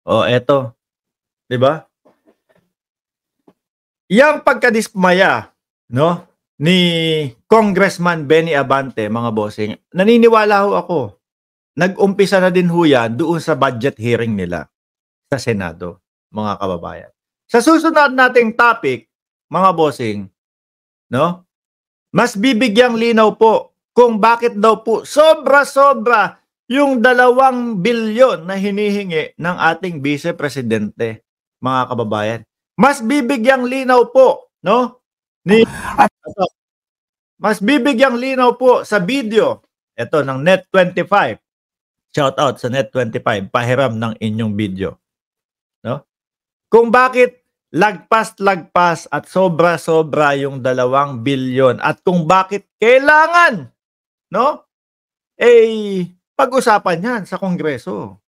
O eto, 'di ba? Yang pagkadismaya, no, ni Congressman Benny Abante, mga bossing, naniniwala ho ako, nag-umpisa na din ho yan doon sa budget hearing nila sa Senado, mga kababayan. Sa susunod nating topic, mga bossing, no, mas bibigyang linaw po kung bakit daw po sobra-sobra yung 2 bilyon na hinihingi ng ating Vice Presidente, mga kababayan. Mas bibigyang linaw po, no? Mas bibigyang linaw po sa video ito ng Net25. Shout out sa Net25, pahiram ng inyong video, no? Kung bakit lagpas-lagpas at sobra-sobra yung 2 bilyon at kung bakit kailangan, no? Pag-usapan yan sa Kongreso.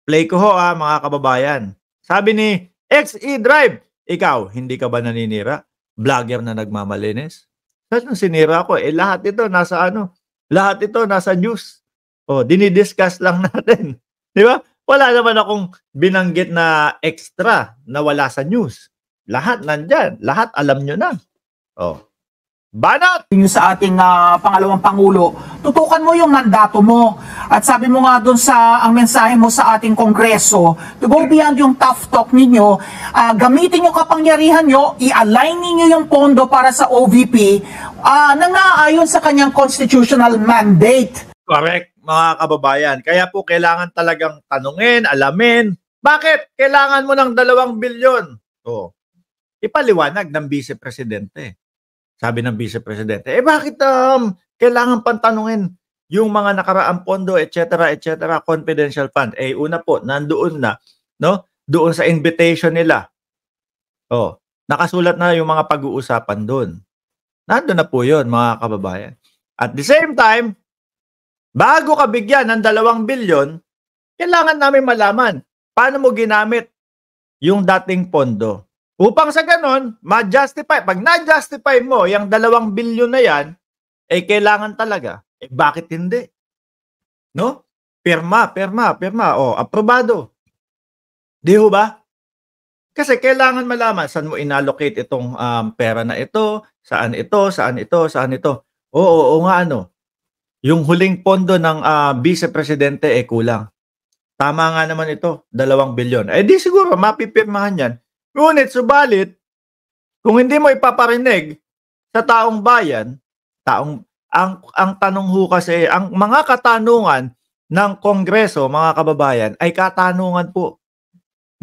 Play ko ho mga kababayan. Sabi ni XE Drive, ikaw, hindi ka ba naninira? Vlogger na nagmamalinis? Saan yung sinira ko? Lahat ito nasa lahat ito nasa news. Dinidiscuss lang natin. Di ba? Wala naman akong binanggit na extra na wala sa news. Lahat nandyan. Lahat alam nyo na. Banat! Yung sa ating pangalawang Pangulo, tutukan mo yung mandato mo. At sabi mo nga doon sa ang mensahe mo sa ating Kongreso, to go beyond yung tough talk ninyo, gamitin yung kapangyarihan nyo, i-align ninyo yung pondo para sa OVP na naayon sa kanyang constitutional mandate. Correct, mga kababayan. Kaya po kailangan talagang tanungin, alamin, bakit kailangan mo ng 2 bilyon? Ipaliwanag ng Vice Presidente. Sabi ng Vice Presidente, bakit kailangan pantanungin yung mga nakaraang pondo, etc., etc., confidential fund? Una po, nandoon na, no? Doon sa invitation nila. Nakasulat na yung mga pag-uusapan doon. Nandoon na po yun, mga kababayan. At the same time, bago ka bigyan ng 2 bilyon, kailangan namin malaman paano mo ginamit yung dating pondo. Upang sa ganon, ma-justify. Pag na-justify mo yung 2 bilyon na yan, kailangan talaga. Bakit hindi? No? Pirma. Aprobado. Di ho ba? Kasi kailangan malaman saan mo inallocate itong pera na ito, saan ito. Oo nga yung huling pondo ng Vice Presidente kulang. Tama nga naman ito, 2 bilyon. Di siguro mapipirmahan yan. Ngunit subalit, kung hindi mo ipaparinig sa taong bayan, ang tanong ho kasi, ang mga katanungan ng Kongreso, mga kababayan, ay katanungan po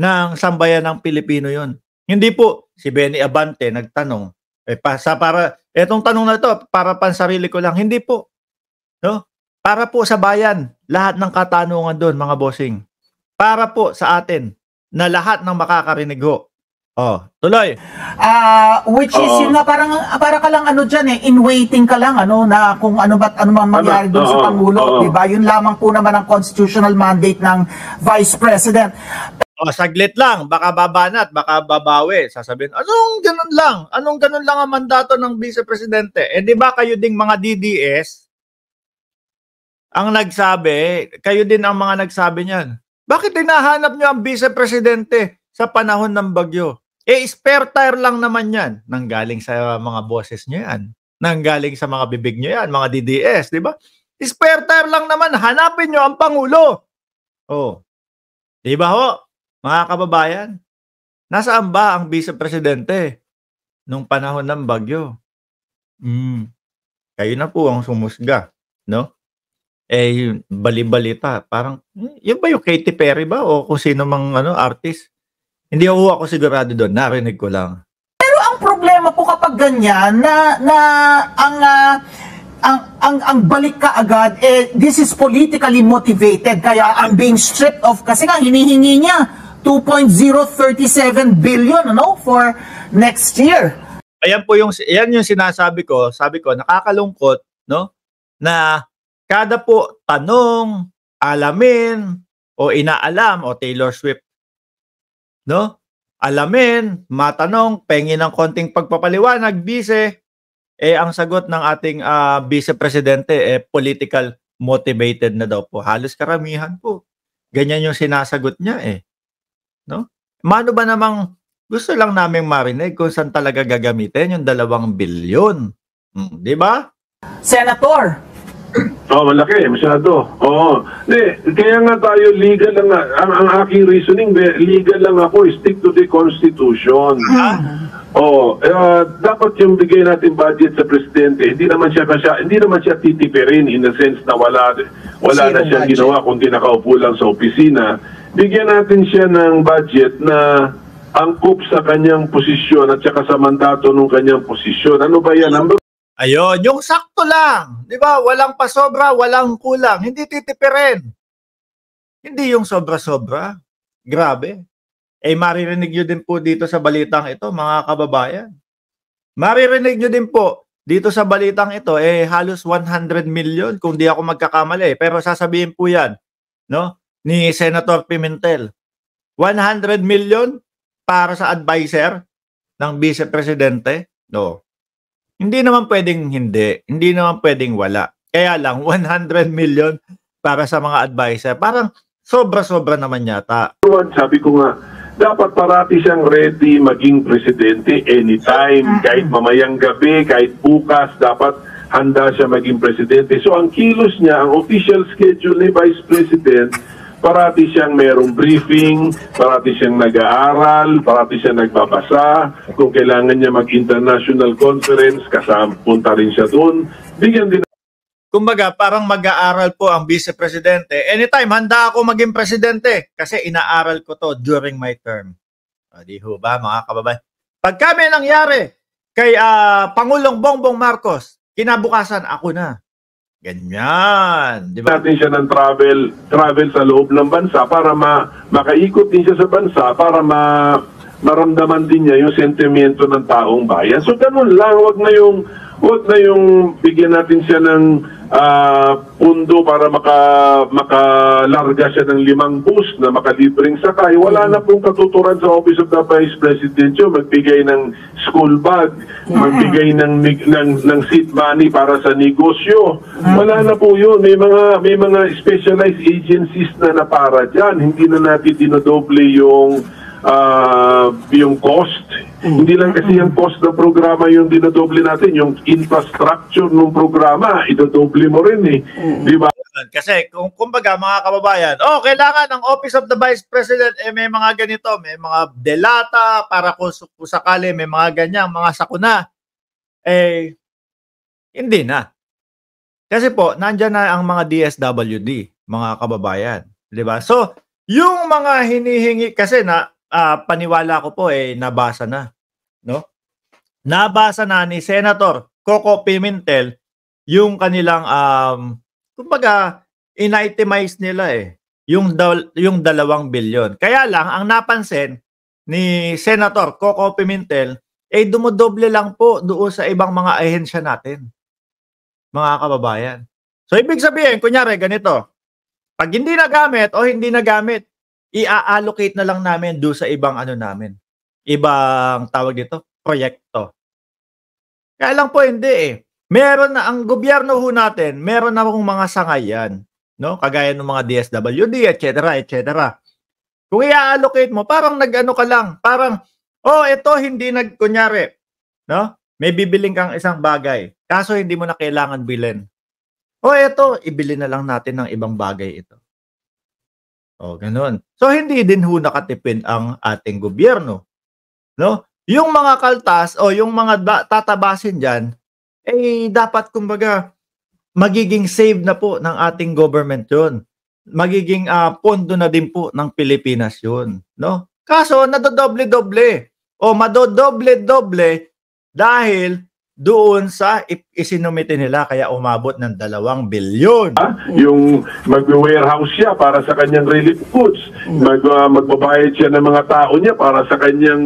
ng sambayan ng Pilipino yon. Hindi po si Benny Abante nagtanong. Etong tanong na ito, para pansarili ko lang. Hindi po. No? Para po sa bayan, lahat ng katanungan doon, mga bossing. Para po sa atin, na lahat ng makakarinig ho. Tuloy. Which is yun nga, para ka lang dyan in waiting ka lang na kung ano mang mangyari doon sa Pangulo, diba? Yun lamang po naman ang constitutional mandate ng Vice President. Saglit lang, baka babanat, baka babawi. Sasabihin, anong ganun lang ang mandato ng Vice Presidente? Di ba kayo ding mga DDS ang nagsabi, kayo din ang mga nagsabi niyan. Bakit hinahanap nyo ang Vice Presidente sa panahon ng bagyo? Spare tire lang naman yan. Nanggaling sa mga boses nyo yan. Nanggaling sa mga bibig nyo yan, mga DDS, di ba? Spare tire lang naman, hanapin nyo ang Pangulo. Di ba ho, mga kababayan? Nasaan ba ang Vice Presidente nung panahon ng bagyo? Kayo na po ang sumusga, no? Bali-balita, parang, yun ba yung Katy Perry ba? O kung sino mang artist? Hindi ako sigurado doon, narinig ko lang. Pero ang problema po kapag ganyan, ang balik ka agad, this is politically motivated, kaya ang being stripped of, kasi nga hinihingi niya 2.037 billion for next year. Ayan yung sinasabi ko, nakakalungkot, no? Na kada po tanong, alamin, o inaalam, o Taylor Swift, no? Alamin, matanong, pengi ng konting pagpapaliwanag, Vice, ang sagot ng ating Vice Presidente, political motivated na daw po. Halos karamihan po. ganyan yung sinasagot niya eh. No? Mano ba namang gusto lang naming marinig kung saan talaga gagamitin yung 2 bilyon. Di ba? Senator, Malaki, masyado. Oo. Kaya nga tayo legal lang ang aking reasoning, legal lang ako, stick to the Constitution. Dapat yung bigay natin budget sa presidente, hindi naman siya titipirin in the sense na wala na siyang ginawa kundi nakaupo lang sa opisina. Bigyan natin siya ng budget na angkop sa kanyang posisyon at saka sa mandato ng kanyang posisyon. Ano ba yan? Ayun, yung sakto lang. Di ba? Walang pasobra, walang kulang. Hindi titipirin. Hindi yung sobra-sobra. Grabe. Maririnig nyo din po dito sa balitang ito, mga kababayan. Maririnig nyo din po dito sa balitang ito, halos 100 million kung di ako magkakamali. Pero sasabihin po yan, no, ni Senator Pimentel. 100 million para sa advisor ng Vice Presidente. No. Hindi naman pwedeng hindi. Hindi naman pwedeng wala. Kaya lang, 100 million para sa mga advisor. Parang sobra-sobra naman yata. Sabi ko nga, dapat parati siyang ready maging presidente anytime. Kahit mamayang gabi, kahit bukas, dapat handa siya maging presidente. So ang kilos niya, ang official schedule ni Vice President, parati siyang merong briefing, parati siyang nag-aaral, parati siyang nagbabasa. Kung kailangan niya mag-international conference, punta rin siya doon. Bigyan din. Kumbaga, parang mag-aaral po ang Vice Presidente. Anytime, handa ako maging presidente kasi inaaral ko to during my term. Di ho ba, mga kababayan? Pag kami nangyari kay Pangulong Bongbong Marcos, kinabukasan ako na. Ganyan. Di ba? Natin siya ng travel sa loob ng bansa para makaikot din siya sa bansa para maramdaman din niya yung sentimiento ng taong bayan. So ganun lang, wag na yung bigyan natin siya ng pundo para makalarga siya ng 5 bus na makalibreng sakay. Wala na pong katuturan sa Office of the Vice President yun. Magbigay ng school bag, magbigay ng seat money para sa negosyo. Wala na po yun. May mga specialized agencies na para dyan. Hindi na natin dinodoble yung cost. Hindi lang kasi yung cost ng programa yung dinodoble natin, yung infrastructure ng programa, idodoble mo rin eh. Di ba? Kasi kumbaga mga kababayan, kailangan ng Office of the Vice President may mga ganito, may mga delata para kung sakali may mga ganyan, mga sakuna. Hindi na. Kasi po, nandyan na ang mga DSWD, mga kababayan. Di ba? So, yung mga hinihingi kasi paniwala ko po nabasa na, no? Nabasa na ni Senator Coco Pimentel yung kanilang kumbaga in-itemize nila yung 2 bilyon. Kaya lang ang napansin ni Senator Coco Pimentel dumodoble lang po doon sa ibang mga ahensya natin, mga kababayan. So ibig sabihin, kunyari ganito, pag hindi nagamit o hindi nagamit, i-allocate na lang namin doon sa ibang ibang tawag dito, proyekto. Kaya lang po hindi Meron na ang gobyerno ho natin, meron na mga sangayan, no? Kagaya ng mga DSWD, etc., etc. Kung i-allocate mo, parang nag-ano ka lang, parang ito hindi kunyari, no? May bibiling kang isang bagay, kaso hindi mo na kailangan bilhin. Ito, ibili na lang natin ng ibang bagay ito. Ganun. So, hindi din ho nakatipid ang ating gobyerno. No? Yung mga kaltas o yung mga tatabasin dyan, dapat kumbaga magiging save na po ng ating government yun. Magiging pondo na din po ng Pilipinas yun. No? Kaso, nadodoble-doble. Madodoble-doble dahil doon sa isinumite nila kaya umabot ng 2 bilyon. Yung mag-warehouse siya para sa kanyang relief goods. Magbabayad siya ng mga tao niya para sa kanyang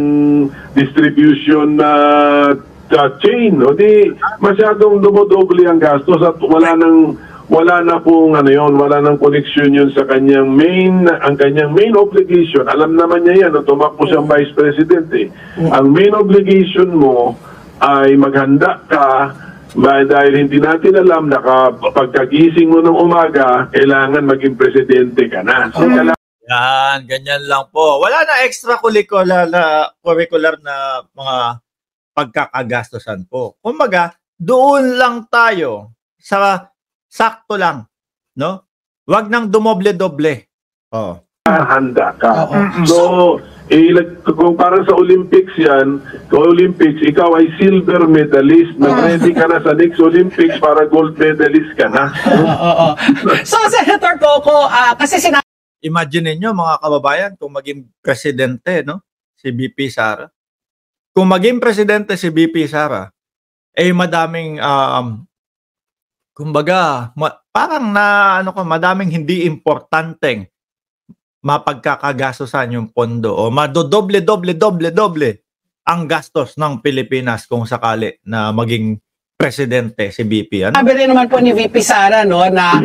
distribution chain. Di masyadong dumodoble ang gastos at wala na pong wala nang connection yun sa kanyang main obligation. Alam naman niya yan, tumakbo siyang Vice President Ang main obligation mo ay maghanda ka dahil hindi natin alam na pagkagising mo ng umaga, kailangan maging presidente ka na. So, Yan, ganyan lang po. Wala na curricular na mga pagkakagastusan po. Kumbaga, doon lang tayo sa sakto lang, no? Wag nang dumoble-doble. Oh. Handa ka. Oo. So, kung parang sa Olympics yan, kung Olympics, ikaw ay silver medalist, ready ka na sa next Olympics para gold medalist ka na. Oo. So, Senator Coco, kasi Imagine niyo mga kababayan kung maging presidente, no? Si BP Sara. Kung maging presidente si BP Sara, madaming kumbaga, parang madaming hindi importanteng mapagkakagastusan yung pondo o madodoble ang gastos ng Pilipinas kung sakali na maging presidente si BP. Ano? sabi rin naman po ni VP Sara na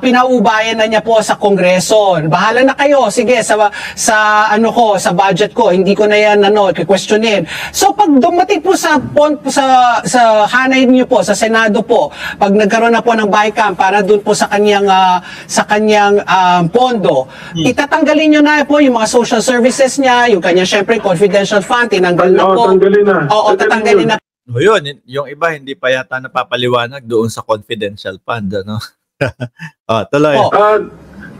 pinaubayan na niya po sa Kongreso. Bahala na kayo. Sige, sa budget ko, hindi ko na yan questionin. So pag dumating po sa hanay niyo po sa Senado po, pag nagkaroon na po ng BICAM para doon po sa kanyang pondo, itatanggalin niyo na po yung mga social services niya, yung kanya syempre confidential fund, tinanggal na po. Tanggalin na. Oo, tatanggalin na. O yun, yung iba hindi pa yata napapaliwanag doon sa confidential fund, ano? Tuloy.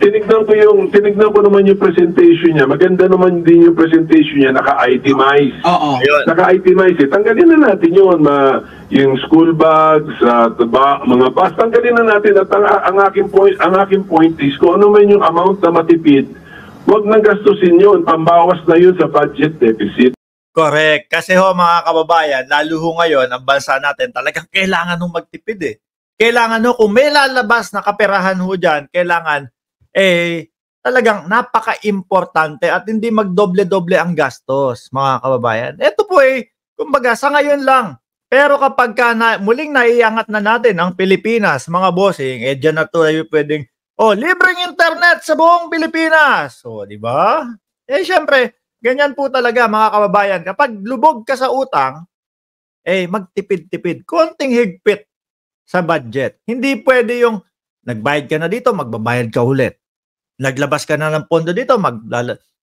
Tinignan ko naman yung presentation niya. Maganda naman din yung presentation niya, naka-itemize. Oo. Naka-itemize. Tanggalin na natin yun, yung school bags, mga bus, tanggalin na natin. At ang aking point is, kung ano man yung amount na matipid, huwag nang gastusin yun, pambawas na yun sa budget deficit. Correct. Kasi mga kababayan, lalo ngayon, ang bansa natin talagang kailangan nung magtipid eh. Kailangan kung may lalabas na kaperahan dyan, kailangan talagang napaka-importante at hindi magdoble-doble ang gastos, mga kababayan. Ito po kumbaga sa ngayon lang. Pero kapag muling naiangat na natin ang Pilipinas, mga bossing, dyan na tayo pwedeng, libreng internet sa buong Pilipinas. Di ba? Syempre, ganyan po talaga mga kababayan. Kapag lubog ka sa utang, magtipid-tipid. Konting higpit sa budget. Hindi pwede yung nagbayad ka na dito, magbabayad ka ulit. Naglabas ka na ng pondo dito,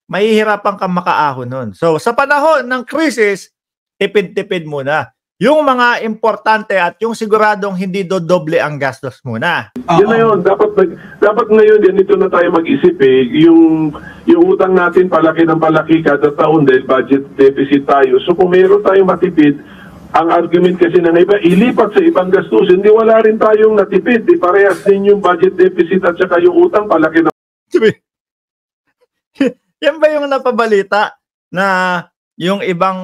mahihirapan kang makaahon nun. So sa panahon ng krisis, tipid-tipid muna. Yung mga importante at yung siguradong hindi dodoble ang gastos muna. Yun na yun. Dapat ngayon, dito na tayo mag-isip Yung utang natin palaki ng palaki kada taon dahil budget deficit tayo. So kung meron tayong matipid, ang argument kasi ng iba, ilipat sa ibang gastos. Hindi wala rin tayong natipid. Di parehas din yung budget deficit at saka yung utang palaki ng... Yan ba yung napabalita na yung ibang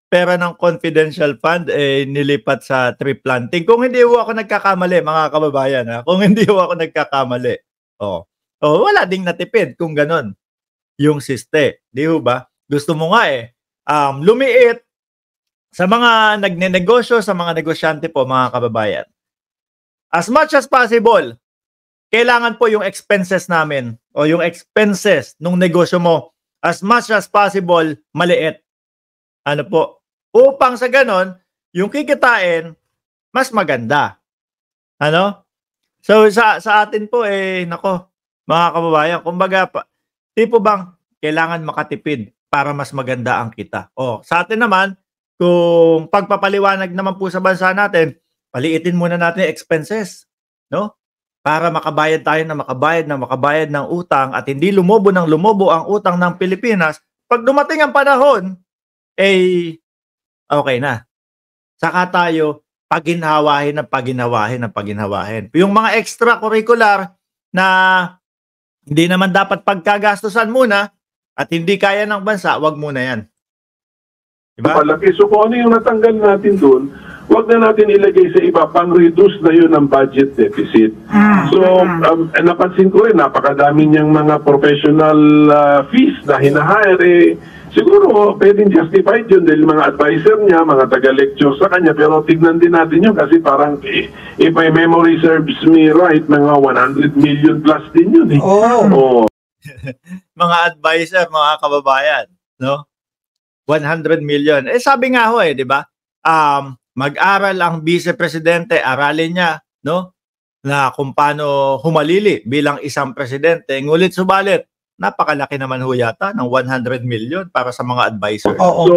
pera ng confidential fund nilipat sa tree planting? Kung hindi ako nagkakamali, mga kababayan, kung hindi ako nagkakamali, wala ding natipid kung ganon yung siste. Di ba? Gusto mo nga lumiit sa mga nagnenegosyo, sa mga negosyante po, mga kababayan. As much as possible, kailangan po yung expenses namin o yung expenses nung negosyo mo, as much as possible, maliit. Ano po? Upang sa ganon, yung kikitain, mas maganda. Ano? So, sa atin po, mga kababayan, kumbaga, tipo bang kailangan makatipid para mas maganda ang kita. Sa atin naman, kung pagpapaliwanag naman po sa bansa natin, paliitin muna natin yung expenses, no? Para makabayad tayo na makabayad ng utang at hindi lumobo ang utang ng Pilipinas. Pag dumating ang panahon, okay na. Saka tayo paginhawahin. Yung mga extracurricular na hindi naman dapat pagkagastusan muna at hindi kaya ng bansa, wag muna yan. Diba? Palaki. So kung ano yung natanggal natin doon, wag na natin ilagay sa iba, pang-reduce na yun ang budget deficit. So, napansin ko rin, napakadami niyang mga professional fees na hinahire. Siguro, pwedeng justified yun dahil mga advisor niya, mga taga-lecture sa kanya, pero tignan din natin yun kasi parang, if my memory serves me right, mga 100 million plus din yun. Mga advisor, mga kababayan, no? 100 million. Sabi nga di ba? Mag-aral ang vice-presidente, aralin niya, no? Na kung paano humalili bilang isang presidente. Ngulit subalit, napakalaki naman ho yata ng 100 million para sa mga advisor. Oo. So,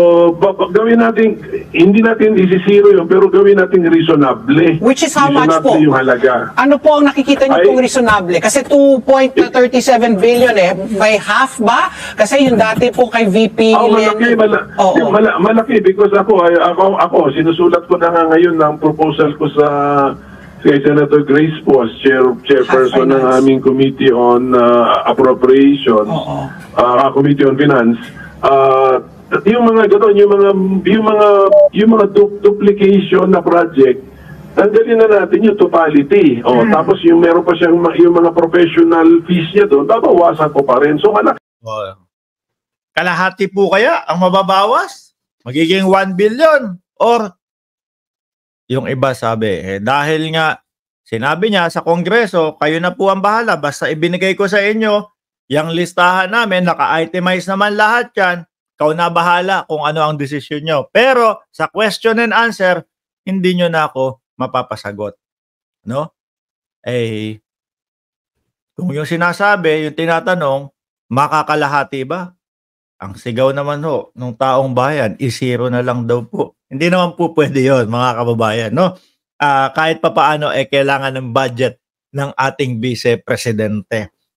gawin natin, hindi natin isisiro yun, pero gawin natin reasonable. Which is how much po? Reasonable yung halaga. Ano po ang nakikita niyo Ay- pong reasonable? Kasi 2.37 billion by half ba? Kasi yung dati po kay VP Malaki, Oo. malaki because ako sinusulat ko na nga ngayon ng proposal ko sa kay Senator Grace Post, chairperson ng Finance. aming Committee on Appropriations, Oo. Committee on Finance. Yung mga gano'n, yung mga duplication na project, tanggalin na natin yung totality. Tapos yung meron pa siyang yung mga professional fees niya doon, babawasan ko pa rin. So malaki. Kalahati po kaya ang mababawas? Magiging 1 billion? Or yung iba sabi, dahil nga sinabi niya sa Kongreso, kayo na po ang bahala, basta ibinigay ko sa inyo, yung listahan namin, naka-itemize naman lahat yan, ikaw na bahala kung ano ang desisyon nyo. Pero sa question and answer, hindi nyo na ako mapapasagot. No? Kung yung sinasabi, yung tinatanong, makakalahati ba? Ang sigaw naman ho, nung taong bayan, isiro na lang daw po. Hindi naman po pwede yun, mga kababayan. No? Kahit papaano, kailangan ng budget ng ating vice-presidente.